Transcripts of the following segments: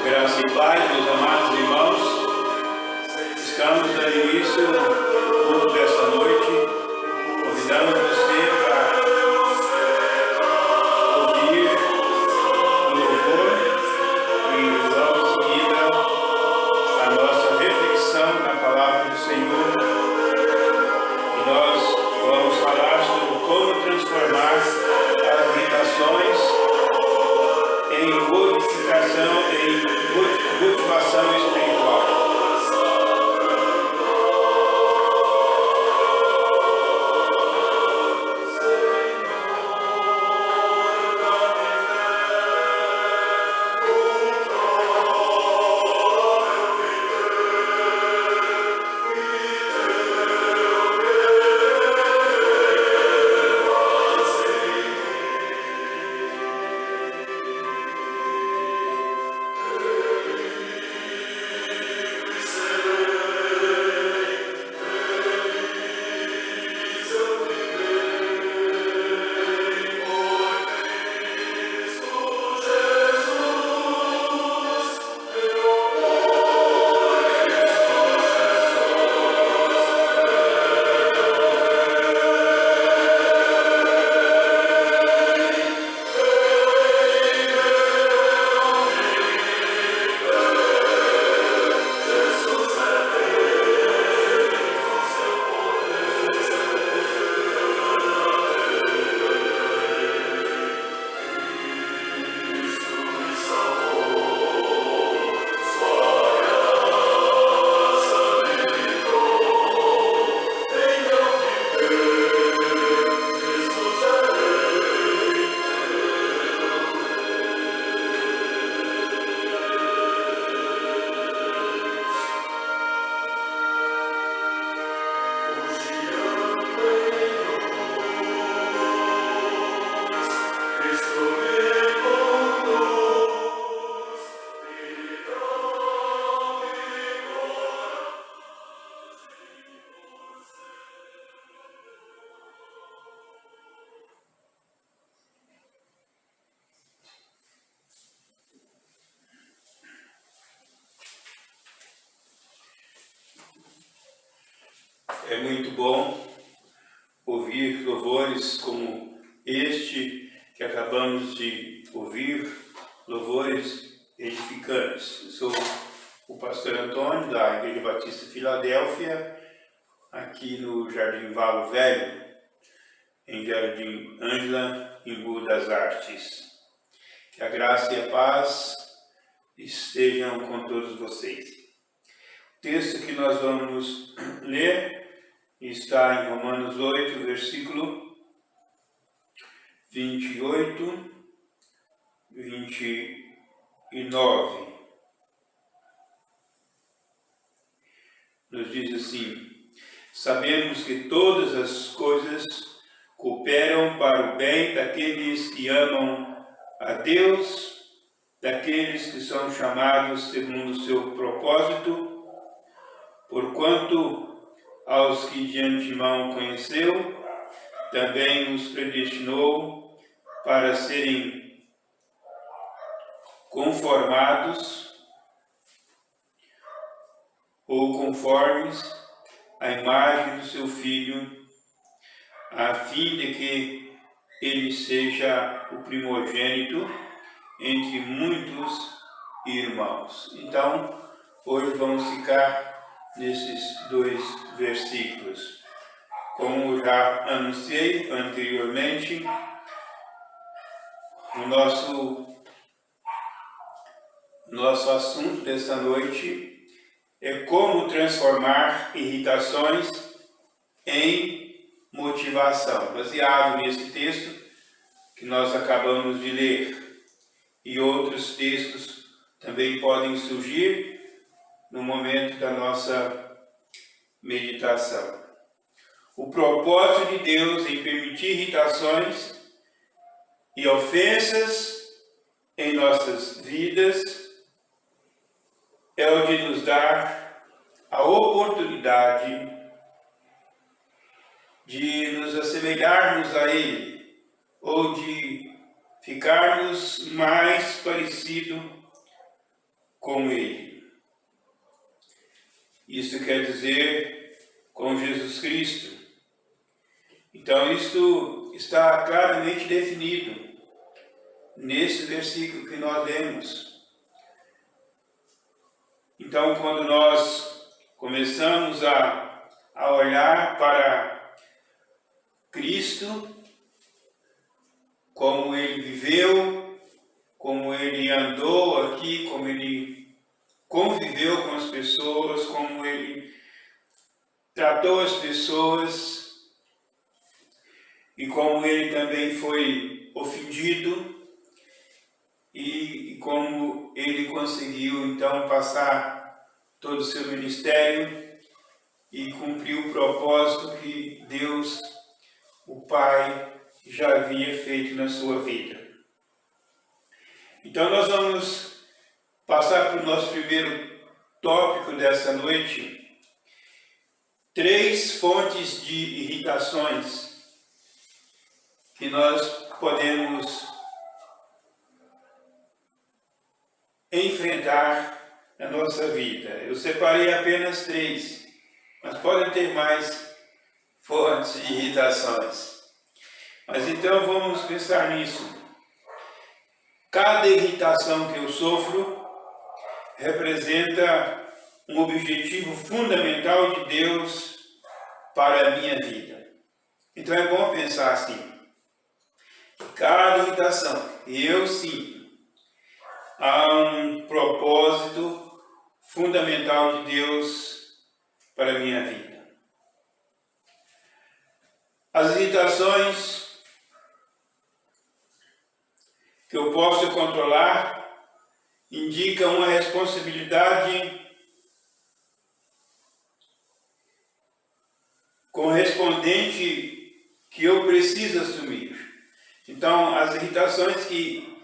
Graça e paz, meus amados irmãos, estamos no início do culto desta noite. Convidamos você para ouvir o louvor e logo em seguida a nossa reflexão na palavra do Senhor. E nós vamos falar sobre como transformar as irritações em modificação, em motivação espiritual. É muito bom ouvir louvores como este que acabamos de ouvir, louvores edificantes. Eu sou o pastor Antônio, da Igreja Batista Filadélfia, aqui no Jardim Valo Velho, em Jardim Ângela, Embu das Artes. Que a graça e a paz estejam com todos vocês. O texto que nós vamos ler está em Romanos 8, versículo 28, 29. Nos diz assim: sabemos que todas as coisas cooperam para o bem daqueles que amam a Deus, daqueles que são chamados segundo o seu propósito, porquanto aos que de antemão conheceu, também os predestinou para serem conformados ou conformes à imagem do seu Filho, a fim de que ele seja o primogênito entre muitos irmãos. Então, hoje vamos ficar nesses dois versículos. Como já anunciei anteriormente, o nosso assunto desta noite é como transformar irritações em motivação, baseado nesse texto que nós acabamos de ler. E outros textos também podem surgir no momento da nossa meditação. O propósito de Deus em permitir irritações e ofensas em nossas vidas é o de nos dar a oportunidade de nos assemelharmos a Ele, ou de ficarmos mais parecido com Ele. Isso quer dizer com Jesus Cristo. Então, isso está claramente definido nesse versículo que nós lemos. Então, quando nós começamos a olhar para Cristo, como Ele viveu, como Ele andou aqui, como Ele conviveu com as pessoas, como Ele tratou as pessoas, e como Ele também foi ofendido, e como Ele conseguiu então passar todo o seu ministério e cumprir o propósito que Deus, o Pai, já havia feito na sua vida. Então nós vamos passar para o nosso primeiro tópico dessa noite, 3 fontes de irritações que nós podemos enfrentar na nossa vida. Eu separei apenas 3, mas podem ter mais fontes de irritações. Mas então vamos pensar nisso. Cada irritação que eu sofro representa um objetivo fundamental de Deus para a minha vida. Então é bom pensar assim. Cada irritação que eu sinto, há um propósito fundamental de Deus para a minha vida. As irritações que eu posso controlar indicam uma responsabilidade correspondente que eu preciso assumir. Então, as irritações que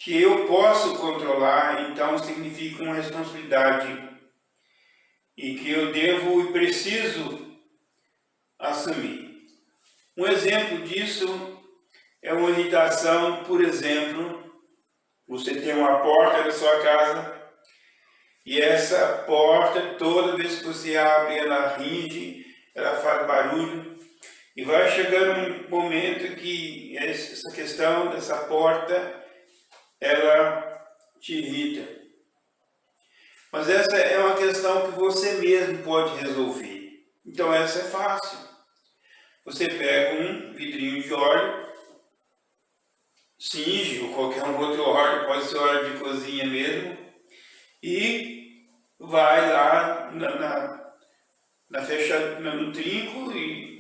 eu posso controlar, então significam uma responsabilidade e que eu devo e preciso assumir. Um exemplo disso é uma irritação, por exemplo, você tem uma porta da sua casa e essa porta, toda vez que você abre, ela rinde, ela faz barulho. E vai chegar um momento que essa questão dessa porta, ela te irrita. Mas essa é uma questão que você mesmo pode resolver. Então essa é fácil. Você pega um vidrinho de óleo, cinge ou qualquer um outro óleo, pode ser óleo de cozinha mesmo, e vai lá no trinco e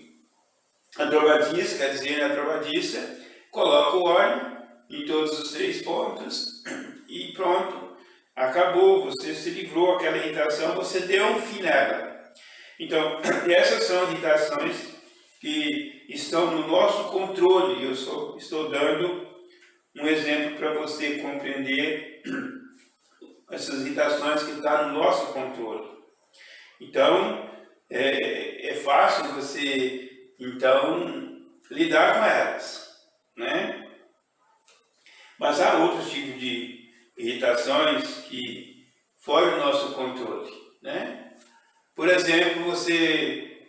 a dobradiça, quer dizer, na dobradiça, coloca o óleo em todos os 3 pontos e pronto, acabou, você se livrou daquela irritação, você deu um fim nela. Então, essas são irritações que estão no nosso controle. Eu estou dando um exemplo para você compreender essas irritações que estão no nosso controle. Então, é fácil você então lidar com elas, né? Mas há outros tipos de irritações que fogem do nosso controle, né? Por exemplo, você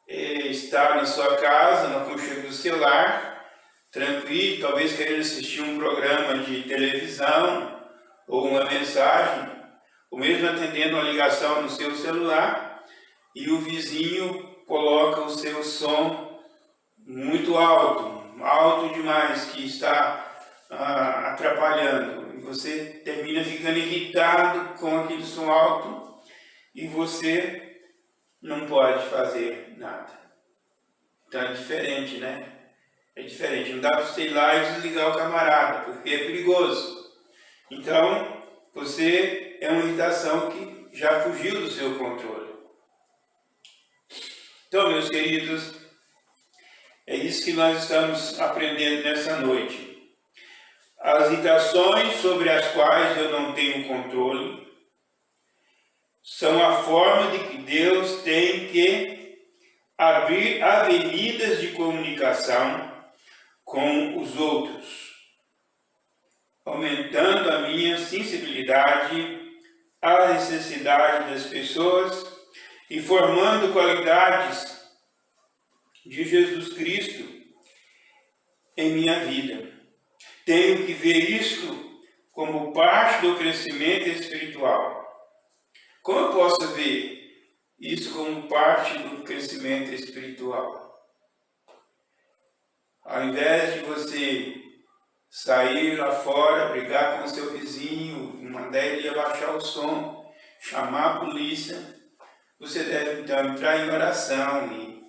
está na sua casa, no aconchego do celular, tranquilo, talvez querendo assistir um programa de televisão ou uma mensagem, ou mesmo atendendo uma ligação no seu celular, e o vizinho coloca o seu som muito alto demais, que está atrapalhando. E você termina ficando irritado com aquele som alto e você não pode fazer nada. Então é diferente, né? É diferente. Não dá para você ir lá e desligar o camarada, porque é perigoso. Então, você é uma irritação que já fugiu do seu controle. Então, meus queridos, é isso que nós estamos aprendendo nessa noite. As irritações sobre as quais eu não tenho controle são a forma de que Deus tem que abrir avenidas de comunicação com os outros. aumentando a minha sensibilidade à necessidade das pessoas e formando qualidades de Jesus Cristo em minha vida. Tenho que ver isto como parte do crescimento espiritual. Como eu posso ver isso como parte do crescimento espiritual? Ao invés de você sair lá fora, brigar com o seu vizinho, mandar ele abaixar o som, chamar a polícia, você deve então entrar em oração e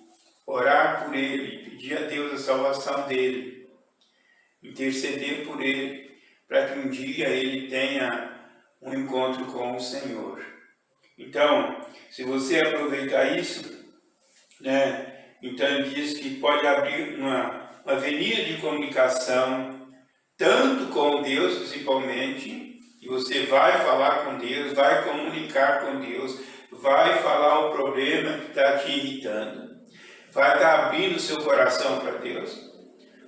orar por ele, pedir a Deus a salvação dele, interceder por ele, para que um dia ele tenha um encontro com o Senhor. Então, se você aproveitar isso, então ele diz que pode abrir uma avenida de comunicação, tanto com Deus principalmente, e você vai falar com Deus, vai comunicar com Deus, vai falar o problema que está te irritando, vai estar abrindo seu coração para Deus,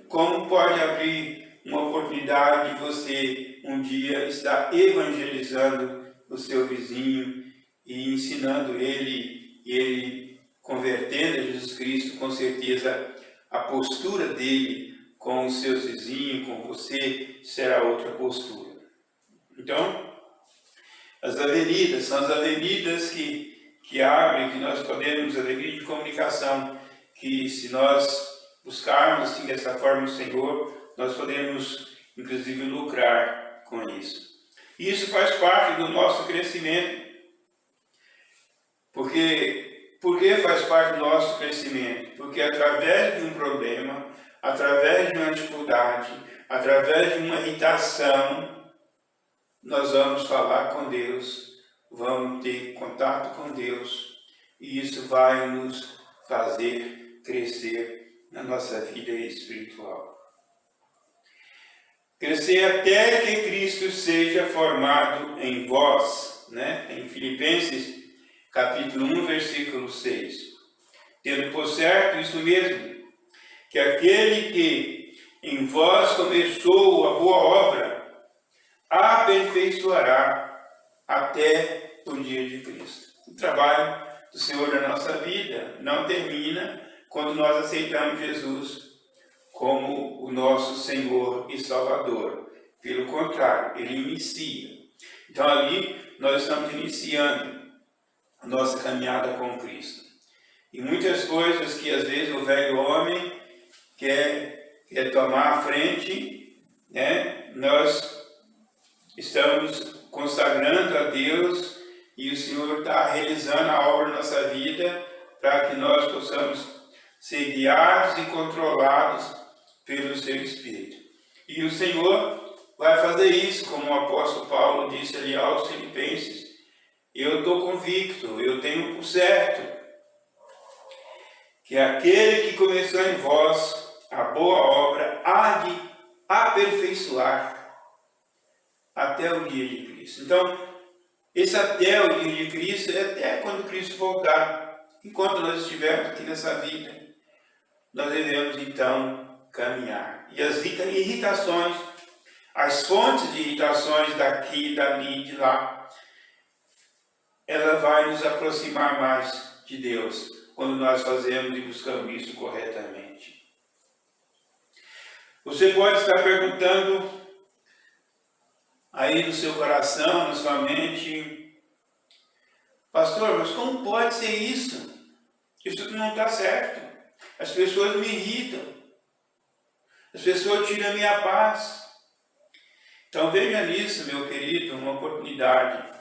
como pode abrir uma oportunidade de você um dia estar evangelizando o seu vizinho e ensinando ele, e ele convertendo a Jesus Cristo, com certeza a postura dele com os seus vizinhos, com você, será outra postura. Então, as avenidas são as avenidas que abrem, que nós podemos, avenidas de comunicação, que se nós buscarmos assim, dessa forma o Senhor, nós podemos inclusive lucrar com isso. E isso faz parte do nosso crescimento. Por que faz parte do nosso crescimento? Porque através de um problema, através de uma dificuldade, através de uma irritação, nós vamos falar com Deus, vamos ter contato com Deus, e isso vai nos fazer crescer na nossa vida espiritual. Crescer até que Cristo seja formado em vós, em Filipenses capítulo 1, versículo 6. Tendo por certo isso mesmo, que aquele que em vós começou a boa obra, aperfeiçoará até o dia de Cristo. O trabalho do Senhor na nossa vida não termina quando nós aceitamos Jesus como o nosso Senhor e Salvador. Pelo contrário, Ele inicia. Então ali nós estamos iniciando a nossa caminhada com Cristo. E muitas coisas que às vezes o velho homem quer tomar a frente, nós estamos consagrando a Deus e o Senhor está realizando a obra na nossa vida para que nós possamos ser guiados e controlados pelo seu Espírito. E o Senhor vai fazer isso, como o apóstolo Paulo disse ali aos Filipenses. Eu estou convicto, eu tenho por certo que aquele que começou em vós a boa obra há de aperfeiçoar até o dia de Cristo. Então, esse até o dia de Cristo é até quando Cristo voltar. Enquanto nós estivermos aqui nessa vida, nós devemos então caminhar. E as irritações, as fontes de irritações daqui, dali, de lá, ela vai nos aproximar mais de Deus quando nós fazemos e buscamos isso corretamente. Você pode estar perguntando aí no seu coração, na sua mente, pastor, mas como pode ser isso? Isso não está certo. As pessoas me irritam. As pessoas tiram a minha paz. Então veja nisso, meu querido, uma oportunidade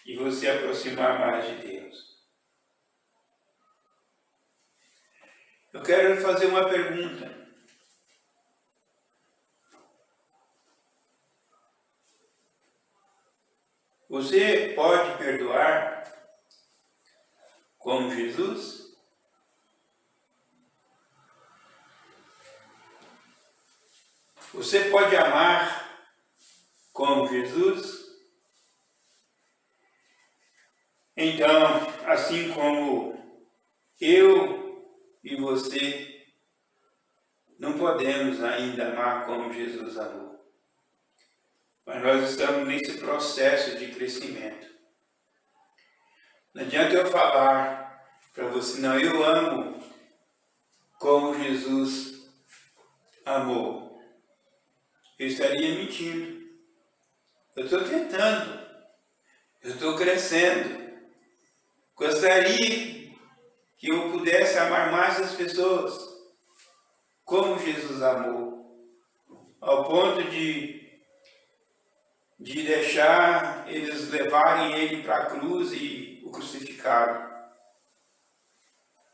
de você aproximar mais de Deus. Eu quero fazer uma pergunta. Você pode perdoar como Jesus? Você pode amar como Jesus? Então, assim como eu e você não podemos ainda amar como Jesus amou. mas nós estamos nesse processo de crescimento. Não adianta eu falar para você, não, eu amo como Jesus amou. Eu estaria mentindo. Eu estou tentando, eu estou crescendo. Gostaria que eu pudesse amar mais as pessoas como Jesus amou, ao ponto de deixar eles levarem ele para a cruz e o crucificaram,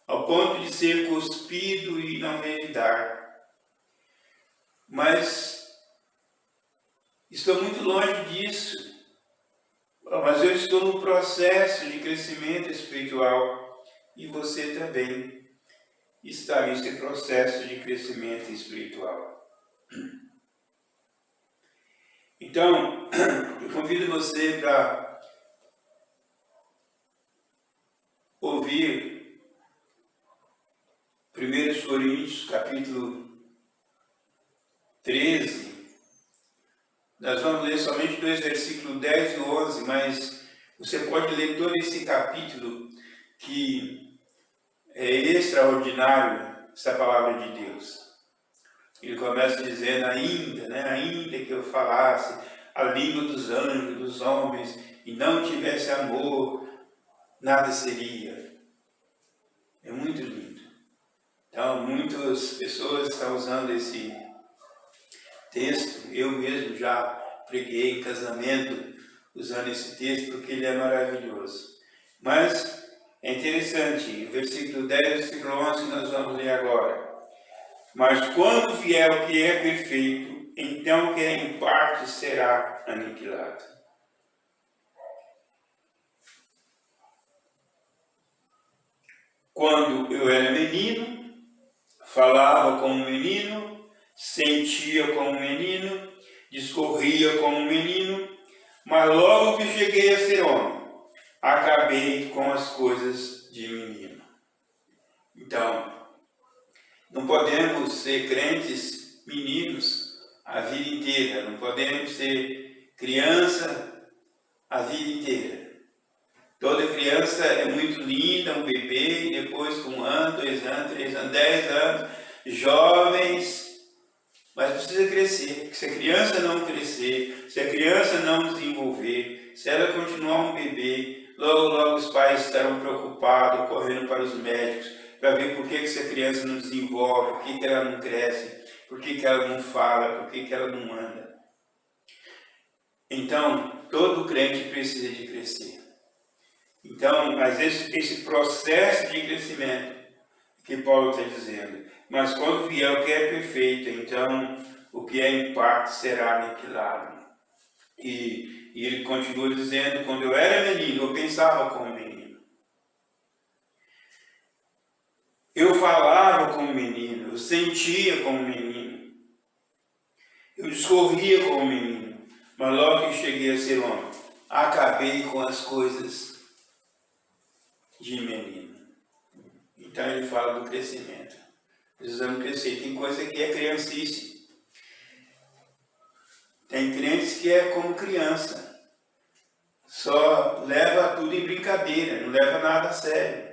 ao ponto de ser cuspido e não revidar. Mas estou muito longe disso. Mas eu estou no processo de crescimento espiritual e você também está nesse processo de crescimento espiritual. Então, eu convido você para ouvir 1 Coríntios, capítulo 13. Nós vamos ler somente 2 versículos 10 e 11, mas você pode ler todo esse capítulo que é extraordinário, essa palavra de Deus. Ele começa dizendo, ainda que eu falasse a língua dos anjos, dos homens, e não tivesse amor, nada seria. É muito lindo. Então, muitas pessoas estão usando esse texto. Eu mesmo já preguei em casamento usando esse texto, porque ele é maravilhoso. Mas é interessante, o versículo 10 e versículo 11 nós vamos ler agora. Mas quando vier o que é perfeito, então o que é em parte será aniquilado. Quando eu era menino, falava como menino, sentia como menino, discorria como menino, mas logo que cheguei a ser homem, acabei com as coisas de menino. Então, não podemos ser crentes meninos a vida inteira, não podemos ser criança a vida inteira. Toda criança é muito linda, um bebê, e depois com 1 ano, 2 anos, 3 anos, 10 anos, jovens, mas precisa crescer, porque se a criança não crescer, se a criança não desenvolver, se ela continuar um bebê, logo os pais estarão preocupados, correndo para os médicos, para ver por que essa criança não desenvolve, por que ela não cresce, por que ela não fala, por que ela não anda. Então, todo crente precisa de crescer. Então, mas esse processo de crescimento que Paulo está dizendo, mas quando vier o que é perfeito, então o que é em parte será aniquilado. E ele continua dizendo, quando eu era menino, eu pensava como menino. Eu falava como menino, eu sentia como menino, eu discorria como menino, mas logo que cheguei a ser homem, acabei com as coisas de menino. Então ele fala do crescimento. Precisamos crescer. Tem coisa que é criancice. Tem crentes que é como criança. Só leva tudo em brincadeira, não leva nada a sério.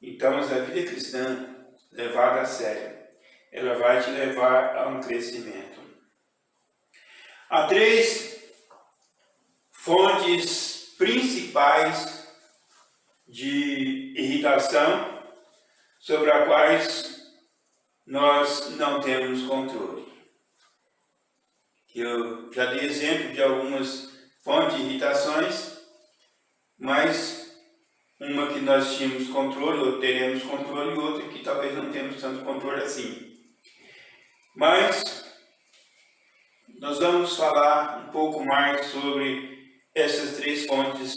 Então, mas a vida cristã, levada a sério, ela vai te levar a um crescimento. Há 3 fontes principais de irritação sobre as quais nós não temos controle. Eu já dei exemplo de algumas fontes de irritações, mas uma que nós tínhamos controle, ou teremos controle, e outra que talvez não temos tanto controle assim. Mas nós vamos falar um pouco mais sobre essas 3 fontes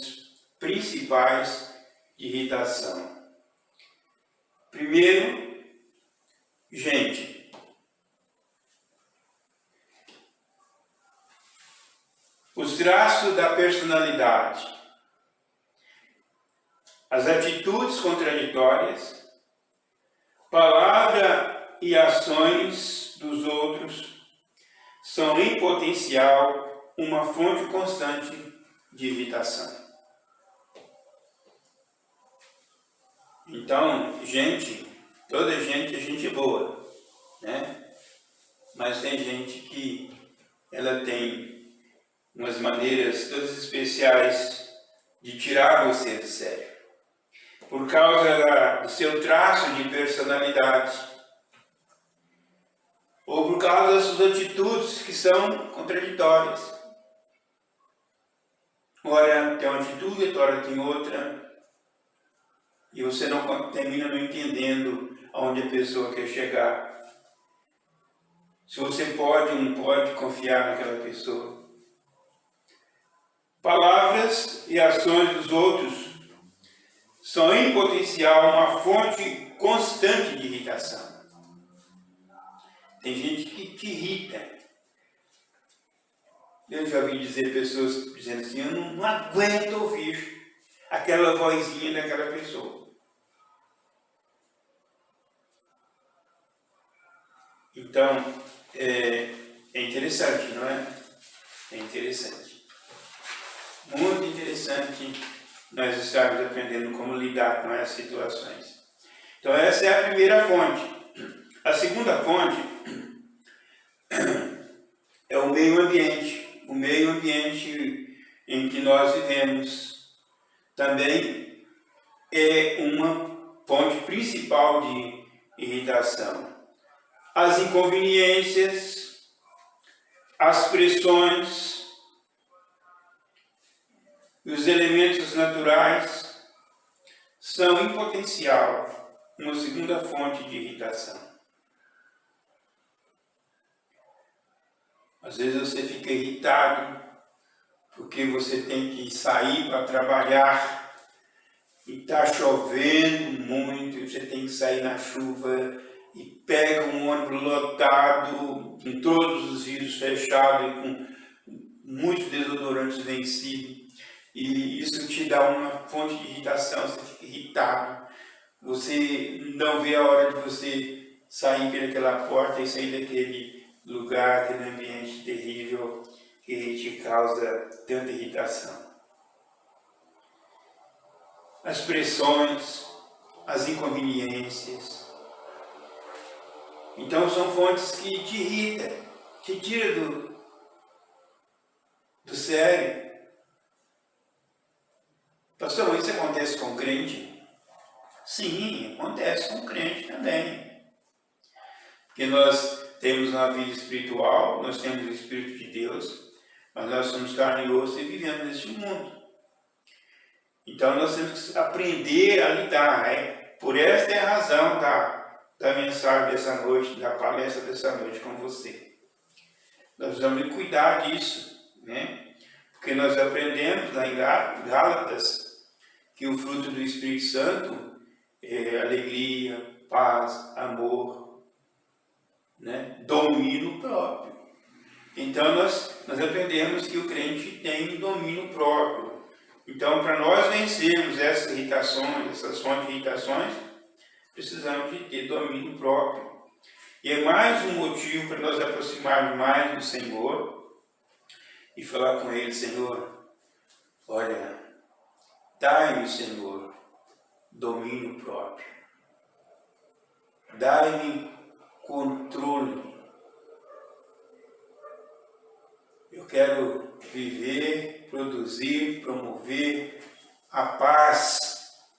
principais de irritação. Primeiro, gente. Os traços da personalidade, as atitudes contraditórias, palavra e ações dos outros são em potencial uma fonte constante de irritação. Então, toda gente é gente boa, né? Mas tem gente que ela tem umas maneiras todas especiais de tirar você do sério. Por causa do seu traço de personalidade, ou por causa das suas atitudes que são contraditórias. Ora tem uma atitude, outra hora tem outra, e você não termina não entendendo aonde a pessoa quer chegar. Se você pode ou não pode confiar naquela pessoa. Palavras e ações dos outros são em potencial uma fonte constante de irritação. Tem gente que te irrita. Eu já ouvi dizer pessoas dizendo assim, eu não aguento ouvir aquela vozinha daquela pessoa. Então, é interessante, não é? É interessante. Muito interessante nós estarmos aprendendo como lidar com essas situações. Então, essa é a primeira fonte. A segunda fonte é o meio ambiente. O meio ambiente em que nós vivemos também é uma fonte principal de irritação. As inconveniências, as pressões, os elementos naturais são em potencial uma segunda fonte de irritação. Às vezes você fica irritado porque você tem que sair para trabalhar e está chovendo muito, você tem que sair na chuva e pega um ônibus lotado, com todos os vidros fechados e com muitos desodorantes vencidos. E isso te dá uma fonte de irritação, você fica irritado. Você não vê a hora de você sair pelaquela porta e sair daquele lugar, aquele ambiente terrível que te causa tanta irritação. As pressões, as inconveniências. Então são fontes que te irritam, te tiram do sério. Pastor, isso acontece com crente? Sim, acontece com crente também. Porque nós temos uma vida espiritual, nós temos o Espírito de Deus, mas nós somos carne e osso e vivemos neste mundo. Então nós temos que aprender a lidar. Por esta é a razão da mensagem dessa noite, da palestra dessa noite com você. Nós precisamos cuidar disso, né? Porque nós aprendemos lá em Gálatas que o fruto do Espírito Santo é alegria, paz, amor, né? Domínio próprio. Então nós aprendemos que o crente tem domínio próprio. Então, para nós vencermos essas irritações, essas fontes de irritações, precisamos de ter domínio próprio. E é mais um motivo para nós aproximarmos mais do Senhor e falar com Ele, Senhor, olha, dai-me, Senhor, domínio próprio. Dai-me controle. Eu quero viver, produzir, promover a paz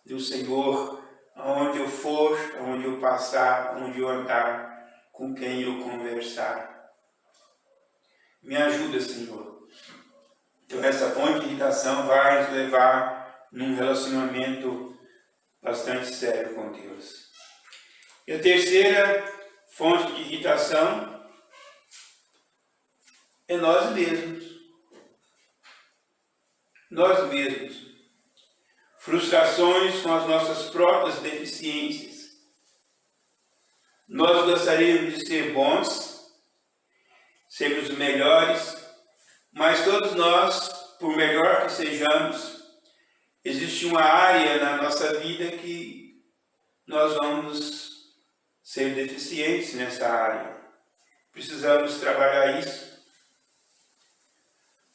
do Senhor, aonde eu for, aonde eu passar, aonde eu andar, com quem eu conversar. Me ajuda, Senhor. Então essa fonte de irritação vai nos levar num relacionamento bastante sério com Deus. E a terceira fonte de irritação é nós mesmos. Nós mesmos. Frustrações com as nossas próprias deficiências. Nós gostaríamos de ser bons, sermos melhores, mas todos nós, por melhor que sejamos, existe uma área na nossa vida que nós vamos ser deficientes nessa área. Precisamos trabalhar isso.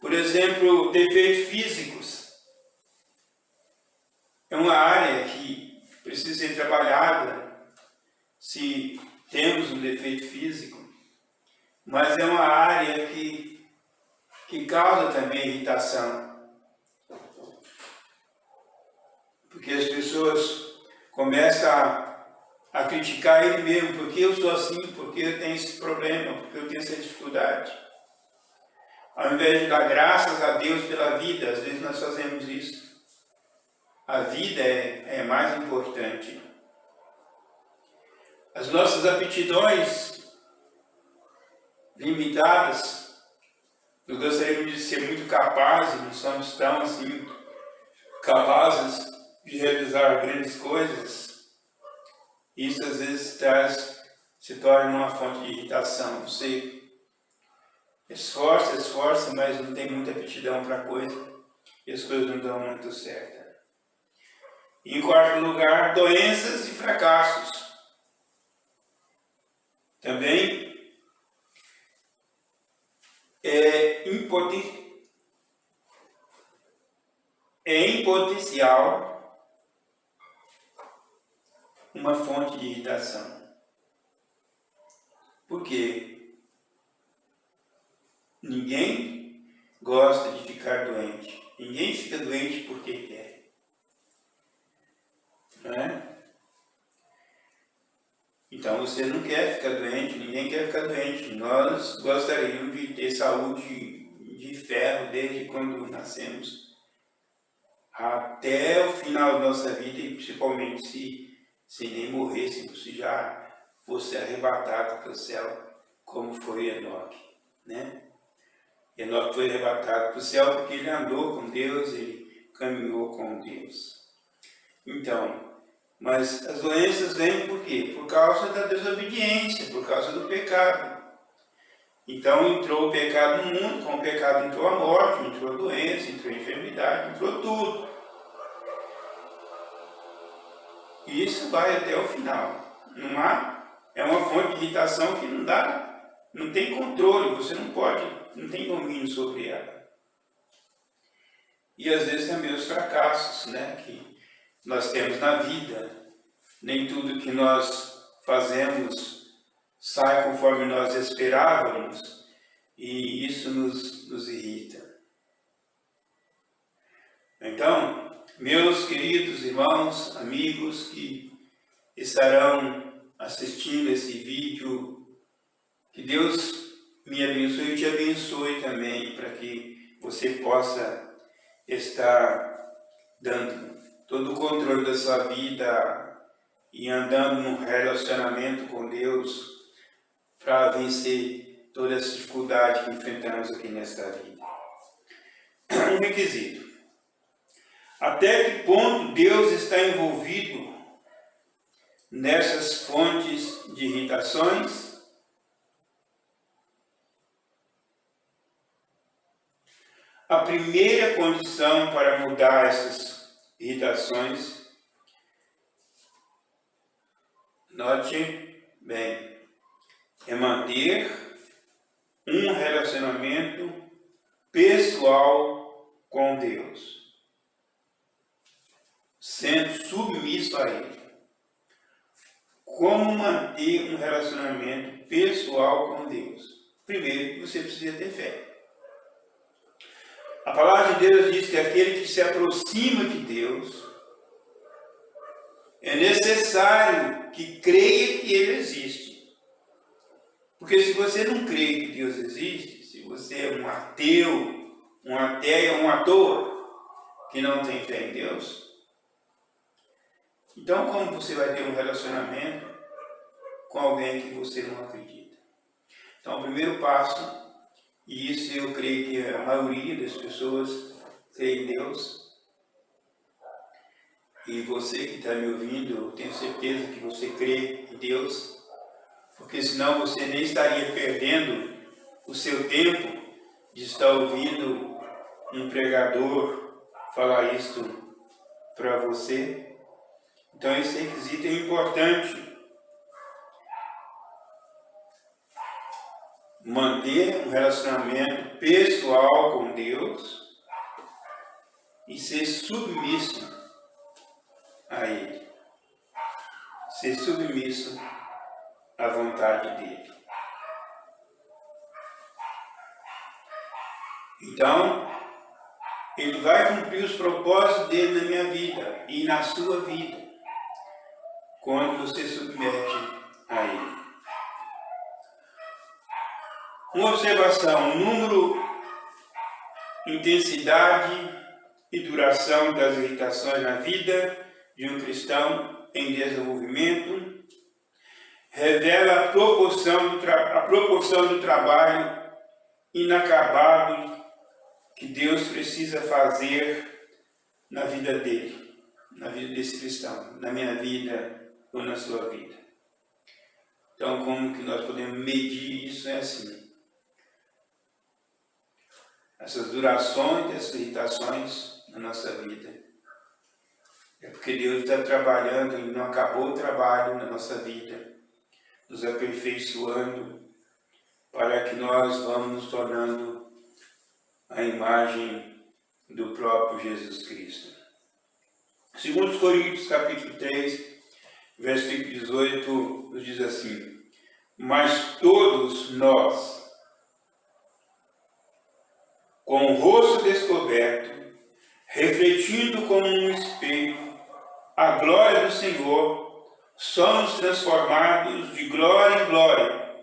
Por exemplo, defeitos físicos. É uma área que precisa ser trabalhada se temos um defeito físico, mas é uma área que causa também irritação. Porque as pessoas começam a criticar ele mesmo, porque eu sou assim, porque eu tenho esse problema, porque eu tenho essa dificuldade. Ao invés de dar graças a Deus pela vida, às vezes nós fazemos isso. A vida é mais importante. As nossas aptidões limitadas, nós gostaríamos de ser muito capazes, não somos tão assim capazes de realizar grandes coisas. Isso às vezes se torna uma fonte de irritação. Você esforça, mas não tem muita aptidão para a coisa e as coisas não dão muito certo. Em quarto lugar, doenças e fracassos. Também é em potencial uma fonte de irritação. Por quê? Ninguém gosta de ficar doente. Ninguém fica doente porque quer. Não é? Então você não quer ficar doente, ninguém quer ficar doente. Nós gostaríamos de ter saúde de ferro desde quando nascemos até o final da nossa vida, e principalmente se nem morrêssemos, se já fosse arrebatado para o céu, como foi Enoque, né? Enoque foi arrebatado para o céu porque ele andou com Deus, ele caminhou com Deus. Então, mas as doenças vêm por quê? Por causa da desobediência, por causa do pecado. Então entrou o pecado no mundo, com o pecado entrou a morte, entrou a doença, entrou a enfermidade, entrou tudo. E isso vai até o final. É uma fonte de irritação que não tem controle, você não tem domínio sobre ela. E às vezes também os fracassos, né, que nós temos na vida. Nem tudo que nós fazemos sai conforme nós esperávamos, e isso nos irrita. Então, meus queridos irmãos, amigos que estarão assistindo esse vídeo, que Deus me abençoe e te abençoe também, para que você possa estar dando todo o controle da sua vida e andando num relacionamento com Deus para vencer toda essa dificuldade que enfrentamos aqui nesta vida. Um requisito. Até que ponto Deus está envolvido nessas fontes de irritações? A primeira condição para mudar essas irritações, note bem, é manter um relacionamento pessoal com Deus, sendo submisso a Ele. Como manter um relacionamento pessoal com Deus? Primeiro, você precisa ter fé. A palavra de Deus diz que aquele que se aproxima de Deus, é necessário que creia que Ele existe. Porque se você não crê que Deus existe, se você é um ateu, um ator que não tem fé em Deus, então como você vai ter um relacionamento com alguém que você não acredita? Então o primeiro passo, e isso eu creio que a maioria das pessoas crê em Deus, e você que está me ouvindo, eu tenho certeza que você crê em Deus, porque senão você nem estaria perdendo o seu tempo de estar ouvindo um pregador falar isto para você. Então esse requisito é importante. manter um relacionamento pessoal com Deus e ser submisso a Ele, ser submisso à vontade dEle. Então, Ele vai cumprir os propósitos dEle na minha vida e na sua vida, quando você submete a Ele. Uma observação: número, intensidade e duração das irritações na vida de um cristão em desenvolvimento revela a proporção do trabalho inacabado que Deus precisa fazer na vida dele, na vida desse cristão, na minha vida ou na sua vida. Então, como que nós podemos medir isso? É assim: essas durações, essas irritações na nossa vida, é porque Deus está trabalhando, Ele não acabou o trabalho na nossa vida, nos aperfeiçoando para que nós vamos nos tornando a imagem do próprio Jesus Cristo. Segundo Coríntios, capítulo 3, versículo 18, nos diz assim: mas todos nós, com o rosto descoberto, refletindo como um espelho a glória do Senhor, somos transformados de glória em glória,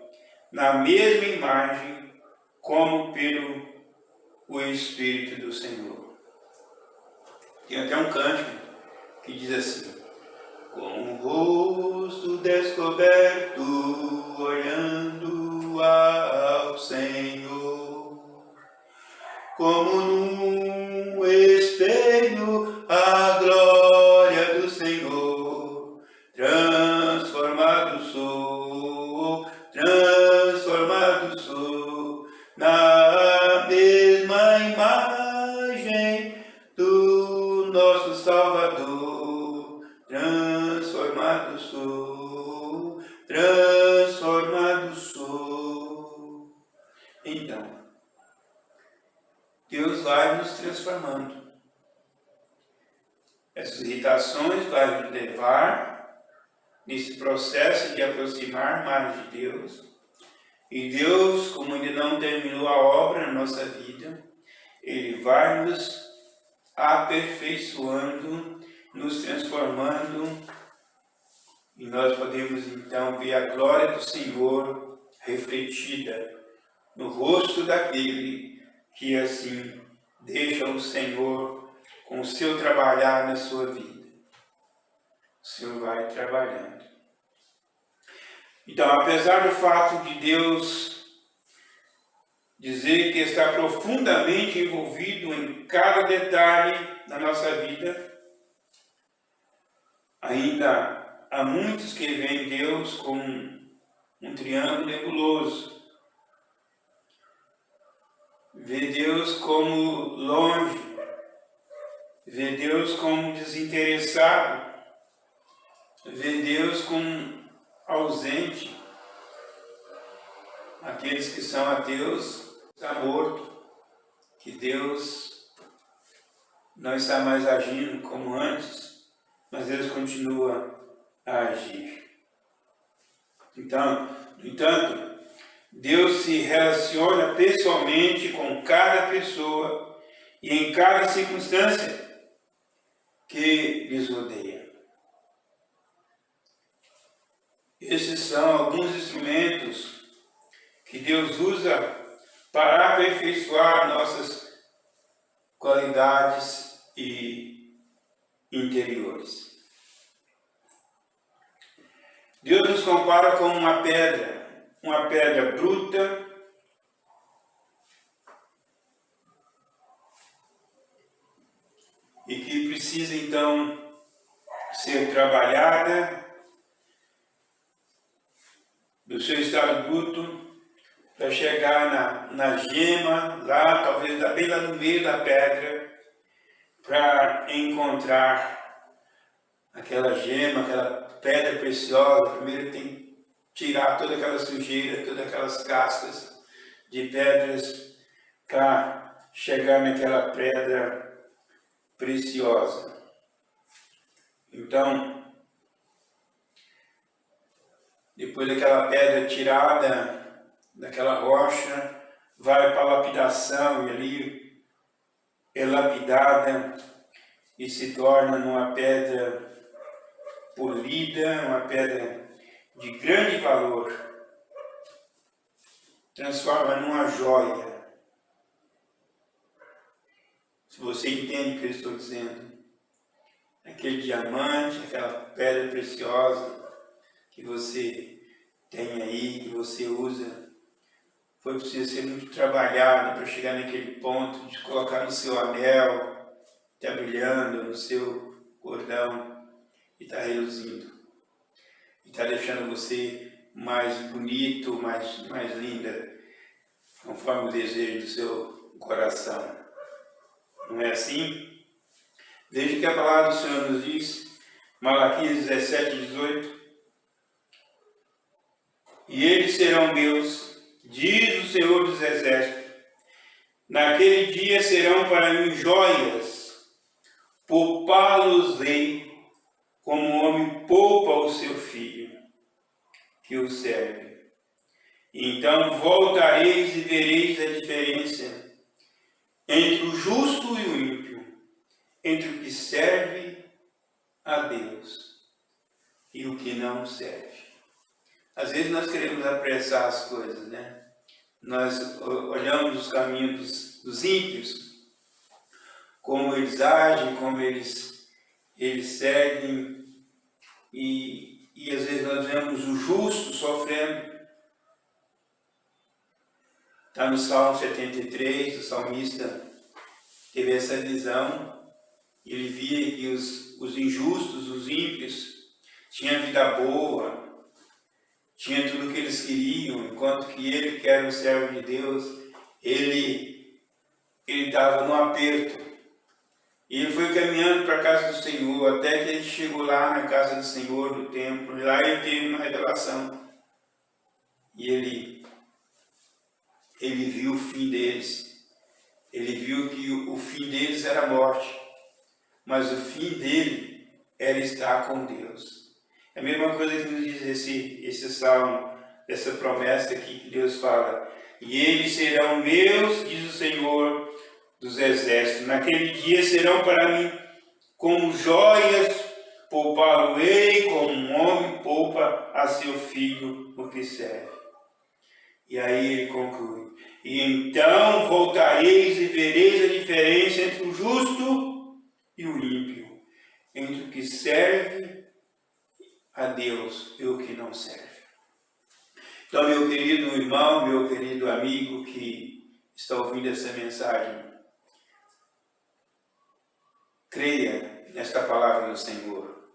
na mesma imagem, como pelo o Espírito do Senhor. Tem até um cântico que diz assim: com o rosto descoberto, olhando ao Senhor, como num espelho a glória do Senhor, transformado sou na mesma imagem do nosso Salvador, transformado sou. Então, Deus vai nos transformando. Essas irritações vão nos levar nesse processo de aproximar mais de Deus. E Deus, como ainda não terminou a obra na nossa vida, Ele vai nos aperfeiçoando, nos transformando, e nós podemos então ver a glória do Senhor refletida no rosto daquele que assim deixa o Senhor com o seu trabalhar na sua vida. O Senhor vai trabalhando. Então, apesar do fato de Deus dizer que está profundamente envolvido em cada detalhe da nossa vida, ainda há muitos que veem Deus como um triângulo nebuloso. Vê Deus como longe, vê Deus como desinteressado, vê Deus como ausente. Aqueles que são ateus estão mortos, que Deus não está mais agindo como antes, mas Deus continua a agir. Então, no entanto, Deus se relaciona pessoalmente com cada pessoa e em cada circunstância que lhes rodeia. Esses são alguns instrumentos que Deus usa para aperfeiçoar nossas qualidades e interiores. Deus nos compara com uma pedra bruta, e que precisa então ser trabalhada do seu estado bruto para chegar na gema, lá, talvez bem lá no meio da pedra, para encontrar aquela gema, aquela pedra preciosa. Primeiro tem que tirar toda aquela sujeira, todas aquelas cascas, de pedras para chegar naquela pedra preciosa. Então, depois daquela pedra tirada daquela rocha, vai para a lapidação e ali é lapidada e se torna numa pedra polida, uma pedra de grande valor, transforma numa joia. Se você entende o que eu estou dizendo, aquele diamante, aquela pedra preciosa que você tem aí, que você usa, foi preciso ser muito trabalhado para chegar naquele ponto de colocar no seu anel, está brilhando no seu cordão e está reluzindo. E está deixando você mais bonito, mais linda, conforme o desejo do seu coração. Não é assim? Veja que a palavra do Senhor nos diz, Malaquias 17:18, e eles serão meus, diz o Senhor dos Exércitos, naquele dia serão para mim joias, poupá-los-ei, como o homem poupa o seu filho, que o serve. Então voltareis e vereis a diferença entre o justo e o ímpio, entre o que serve a Deus e o que não serve. Às vezes nós queremos apressar as coisas, né? Nós olhamos os caminhos dos ímpios, como eles agem, como eles seguem, e às vezes nós vemos o justo sofrendo. Está no Salmo 73, o salmista teve essa visão, ele via que os injustos, os ímpios, tinham vida boa, tinha tudo o que eles queriam, enquanto que ele, que era um servo de Deus, ele estava no aperto. E ele foi caminhando para a casa do Senhor, até que ele chegou lá na casa do Senhor, no templo, e lá ele teve uma revelação. E ele viu o fim deles. Ele viu que o fim deles era a morte, mas o fim dele era estar com Deus. É a mesma coisa que nos diz esse salmo, essa promessa aqui que Deus fala. E eles serão meus, diz o Senhor dos Exércitos. Naquele dia serão para mim como joias, poupá-lo-ei como um homem poupa a seu filho o que serve. E aí ele conclui. E então voltareis e vereis a diferença entre o justo e o ímpio, entre o que serve a Deus e o que não serve. Então, meu querido irmão, meu querido amigo que está ouvindo essa mensagem, creia nesta palavra do Senhor.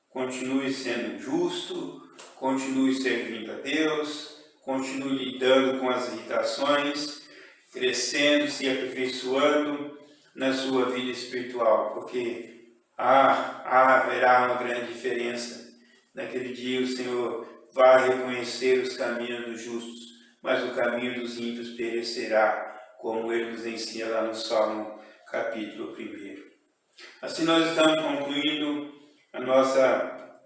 Continue sendo justo, continue servindo a Deus, continue lidando com as irritações, crescendo, se aperfeiçoando na sua vida espiritual, porque haverá uma grande diferença. Naquele dia o Senhor vai reconhecer os caminhos dos justos, mas o caminho dos ímpios perecerá, como ele nos ensina lá no Salmo capítulo 1. Assim nós estamos concluindo a nossa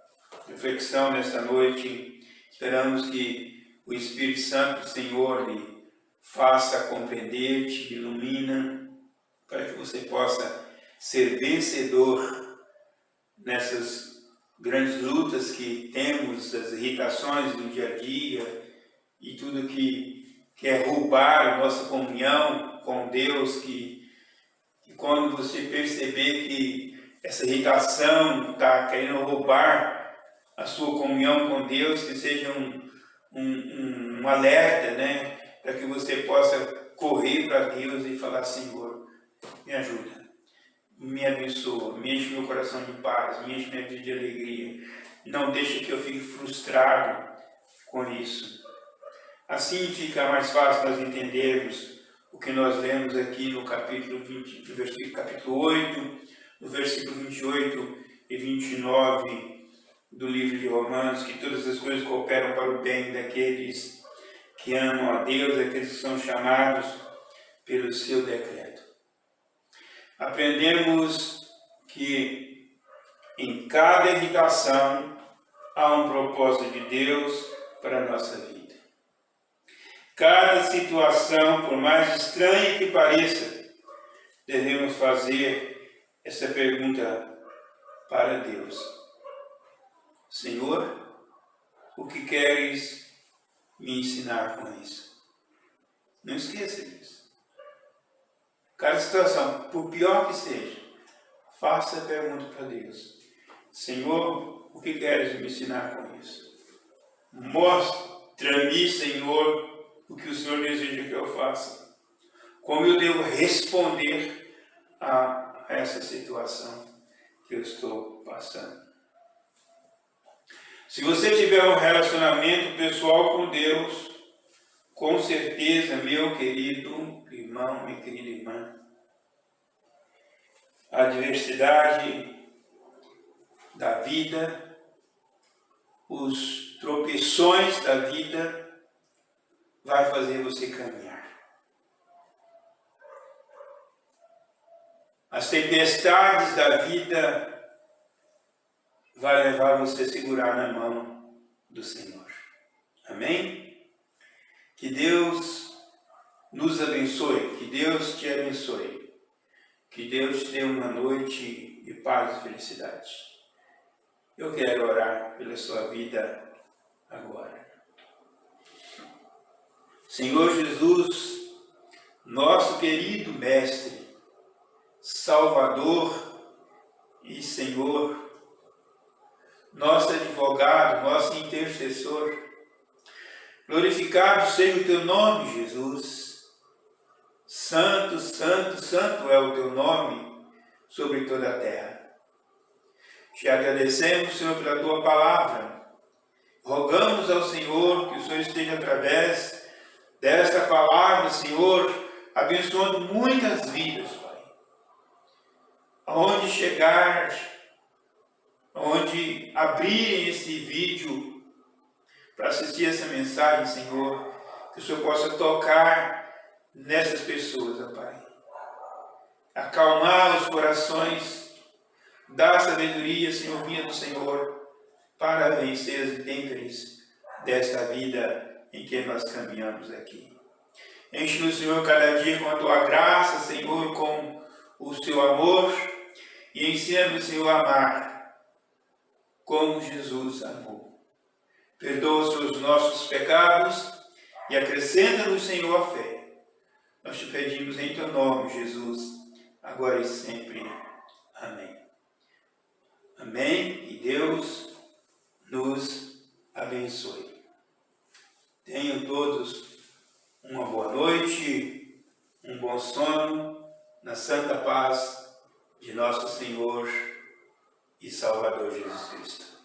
reflexão nesta noite. Esperamos que o Espírito Santo do Senhor lhe faça compreender, te ilumina, para que você possa ser vencedor nessas grandes lutas que temos, as irritações do dia a dia e tudo que quer roubar a nossa comunhão com Deus, que quando você perceber que essa irritação está querendo roubar a sua comunhão com Deus, que seja um alerta, né, para que você possa correr para Deus e falar: Senhor, me ajuda. Me abençoa, me enche meu coração de paz, me enche minha vida de alegria. Não deixe que eu fique frustrado com isso. Assim fica mais fácil nós entendermos o que nós lemos aqui no capítulo 20, capítulo 8, no versículo 28 e 29 do livro de Romanos, que todas as coisas cooperam para o bem daqueles que amam a Deus, aqueles que são chamados pelo seu decreto. Aprendemos que em cada irritação há um propósito de Deus para a nossa vida. Cada situação, por mais estranha que pareça, devemos fazer essa pergunta para Deus. Senhor, o que queres me ensinar com isso? Não esqueça disso. Cada situação, por pior que seja, faça a pergunta para Deus. Senhor, o que queres me ensinar com isso? Mostra-me, Senhor, o que o Senhor deseja que eu faça. Como eu devo responder a essa situação que eu estou passando. Se você tiver um relacionamento pessoal com Deus, com certeza, meu querido irmão, minha querida irmã, a adversidade da vida, os tropeções da vida, vai fazer você caminhar. As tempestades da vida vai levar você a segurar na mão do Senhor. Amém? Que Deus nos abençoe, que Deus te abençoe, que Deus te dê uma noite de paz e felicidade. Eu quero orar pela sua vida agora. Senhor Jesus, nosso querido Mestre, Salvador e Senhor, nosso advogado, nosso intercessor, glorificado seja o teu nome, Jesus. Santo, santo, santo é o teu nome sobre toda a terra. Te agradecemos, Senhor, pela tua palavra. Rogamos ao Senhor que o Senhor esteja através desta palavra, Senhor, abençoando muitas vidas, Pai. Aonde chegar, aonde abrirem esse vídeo para assistir essa mensagem, Senhor, que o Senhor possa tocar nessas pessoas, ó Pai. Acalmar os corações, dar sabedoria, Senhor, vinha do Senhor, para vencer as intempéries desta vida em que nós caminhamos aqui. Enche-nos, Senhor, cada dia com a tua graça, Senhor, com o seu amor, e ensina-nos, Senhor, a amar como Jesus amou. Perdoa os nossos pecados e acrescenta-nos, Senhor, a fé. Nós te pedimos em teu nome, Jesus, agora e sempre. Amém. Amém. E Deus nos abençoe. Tenham todos uma boa noite, um bom sono, na santa paz de nosso Senhor e Salvador Jesus Cristo.